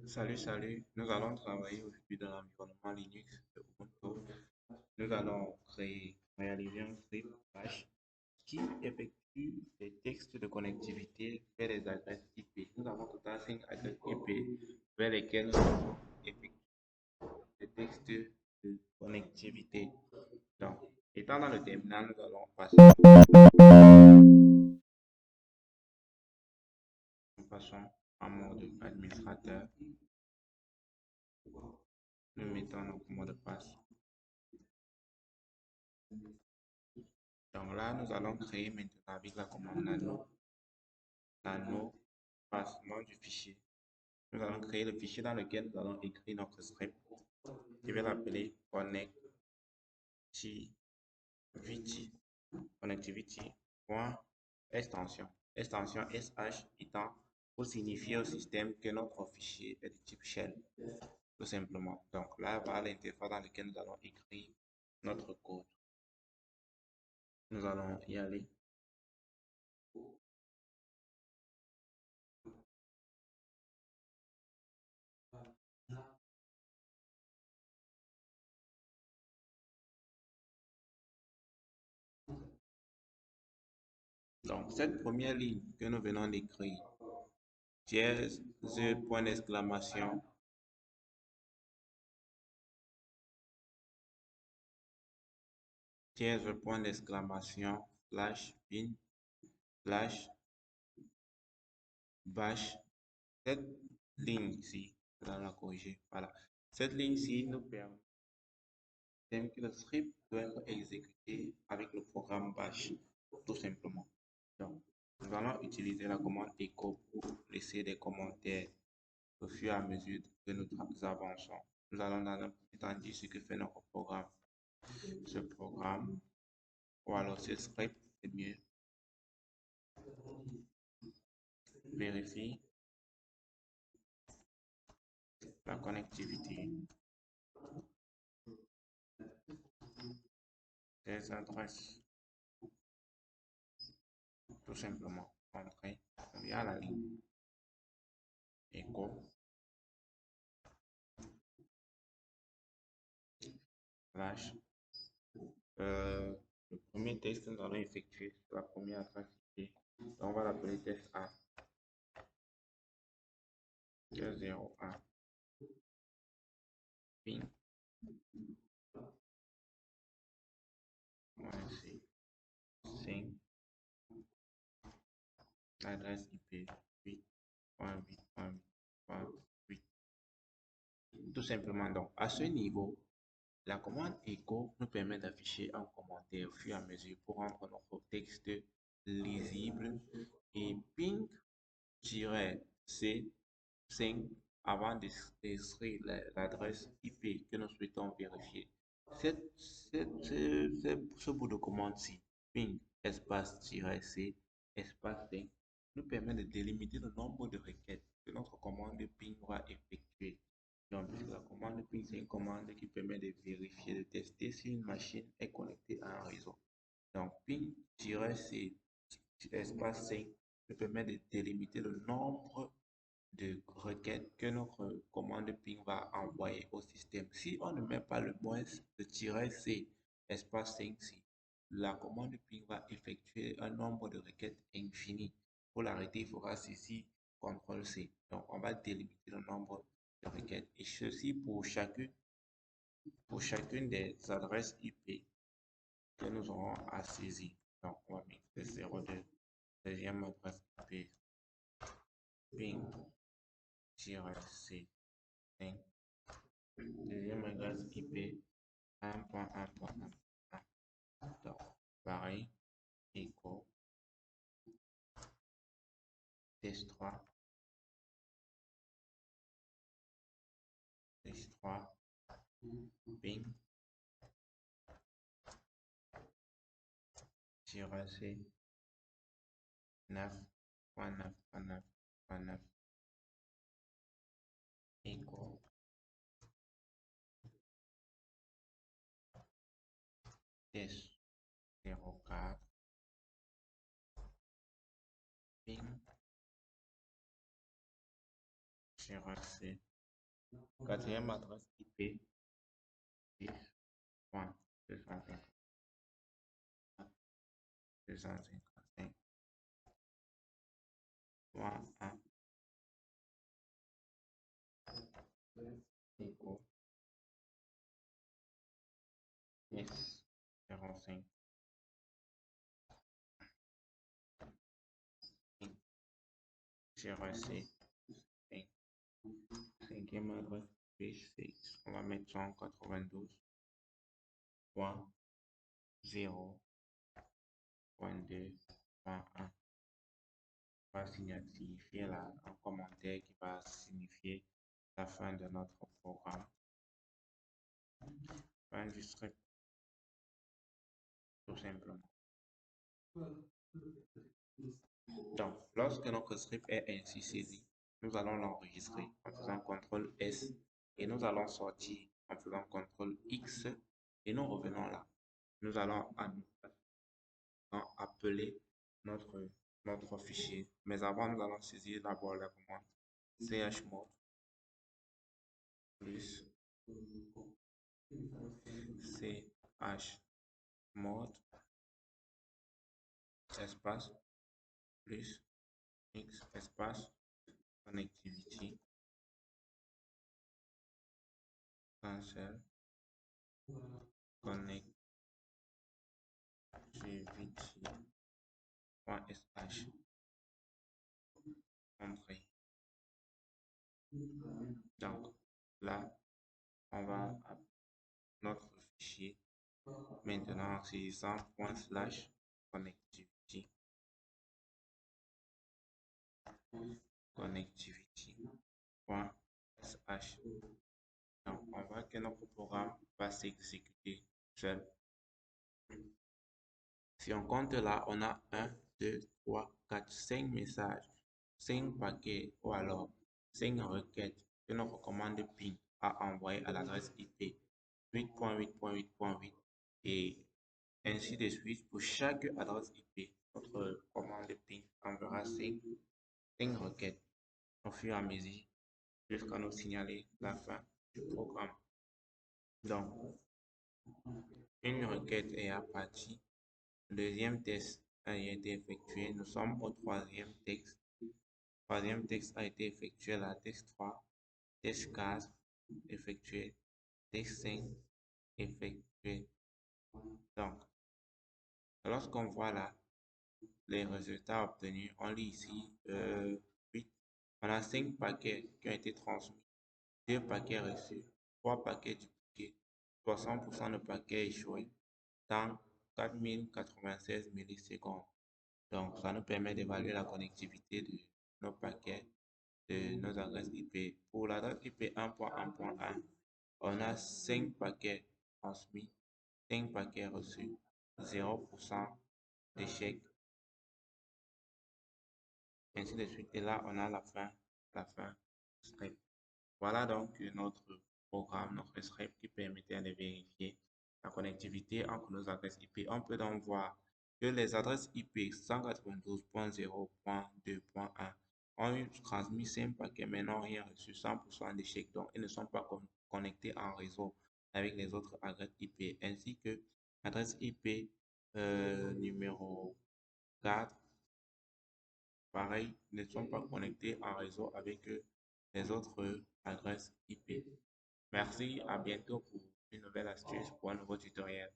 Salut, nous allons travailler aujourd'hui dans l'environnement Linux de Ubuntu. Nous allons réaliser un script Bash qui effectue des textes de connectivité vers les adresses IP. Nous avons total 5 adresses IP vers lesquelles nous allons effectuer des textes de connectivité. Donc, étant dans le terminal, nous allons passer, nous passons en mode administrateur. Nous mettons notre mot de passe. Donc là, nous allons créer maintenant avec la commande nano passement du fichier. Nous allons créer le fichier dans lequel nous allons écrire notre script. Je vais l'appeler connectivity.extension. Extension SH étant pour signifier au système que notre fichier est de type shell, tout simplement. Donc là, voilà l'interface dans laquelle nous allons écrire notre code. Nous allons y aller. Donc, cette première ligne que nous venons d'écrire, dièse, point d'exclamation, dièse, point d'exclamation, slash, bin, slash, bash. Cette ligne ici, nous allons la corriger. Voilà. Cette ligne-ci nous permet que le script doit être exécuté avec le programme bash, tout simplement. Donc, nous allons utiliser la commande echo pour laisser des commentaires au fur et à mesure que nous avançons. Nous allons dans un petit temps dire ce que fait notre programme. Ce programme, ou alors ce script, c'est mieux. Vérifie la connectivité des adresses. Tout simplement, entrer via la ligne echo slash. Le premier test que nous allons effectuer sur la première adresse IP. On va l'appeler test A. 0A. Ping. C. 5. L'adresse IP 8.8.8.8. Tout simplement, donc, à ce niveau, la commande echo nous permet d'afficher un commentaire au fur et à mesure pour rendre notre texte lisible et ping-c5 avant d'écrire l'adresse IP que nous souhaitons vérifier. Ce bout de commande-ci, ping espace-c espace 5, nous permet de délimiter le nombre de requêtes que notre commande ping va effectuer. Donc, la commande ping, c'est une commande qui permet de vérifier, de tester si une machine est connectée à un réseau. Donc, ping-c espace 5 nous permet de délimiter le nombre de requêtes que notre commande ping va envoyer au système. Si on ne met pas le moins de -c espace 5 ici, la commande ping va effectuer un nombre de requêtes infini. Pour l'arrêter, il faudra saisir CTRL-C. Donc, on va délimiter le nombre de requêtes. Et ceci pour chacune des adresses IP que nous aurons à saisir. Donc, on va mettre 02, deuxième adresse IP, ping-c5, deuxième adresse IP, 1.1.1. Donc, pareil, echo, test 3, test 3, ping, -c, 9.9.9.9, echo, test 04, ping, reçu. Quatrième adresse IP 10.255.255.1 égaux 10.05. J'ai reçu cinquième adresse IP 6. On va mettre 192.0.2.1. On va signifier là un commentaire qui va signifier la fin de notre programme. Fin du script, tout simplement. Donc, lorsque notre script est ainsi saisi, nous allons l'enregistrer en faisant CTRL S et nous allons sortir en faisant CTRL X et nous revenons là. Nous allons appeler notre fichier. Mais avant, nous allons saisir d'abord la commande chmod plus chmod espace plus x espace connectivity cancel connectivity.sh entrée. Donc là, on va à notre fichier maintenant en saisissant ./connectivity. Connectivity.sh. Donc, on voit que notre programme va s'exécuter seul. Si on compte là, on a 1, 2, 3, 4, 5 messages, 5 paquets ou alors 5 requêtes que notre commande ping a envoyé à l'adresse IP 8.8.8.8 et ainsi de suite. Pour chaque adresse IP, notre commande ping enverra 5 requêtes au fur et à mesure jusqu'à nous signaler la fin du programme. Donc, une requête est à partir. Le deuxième test a été effectué. Nous sommes au troisième texte. Le troisième texte a été effectué là. Texte 3, texte 4 effectué, texte 5 effectué. Donc, lorsqu'on voit là les résultats obtenus, on lit ici 8. On a 5 paquets qui ont été transmis, 2 paquets reçus, 3 paquets dupliqués, 60% de paquets échoués dans 4096 millisecondes. Donc, ça nous permet d'évaluer la connectivité de nos paquets, de nos adresses IP. Pour l'adresse IP 1.1.1, on a 5 paquets transmis, 5 paquets reçus, 0% d'échec, ainsi de suite. Et là, on a la fin du script. Voilà donc notre programme, notre script qui permettait de vérifier la connectivité entre nos adresses IP. On peut donc voir que les adresses IP 192.0.2.1 ont eu transmis 5 paquets mais n'ont rien reçu, 100% d'échec. Donc, ils ne sont pas connectés en réseau avec les autres adresses IP, ainsi que l'adresse IP numéro 4, pareil, ne sont pas connectés en réseau avec les autres adresses IP. Merci, à bientôt pour une nouvelle astuce pour un nouveau tutoriel.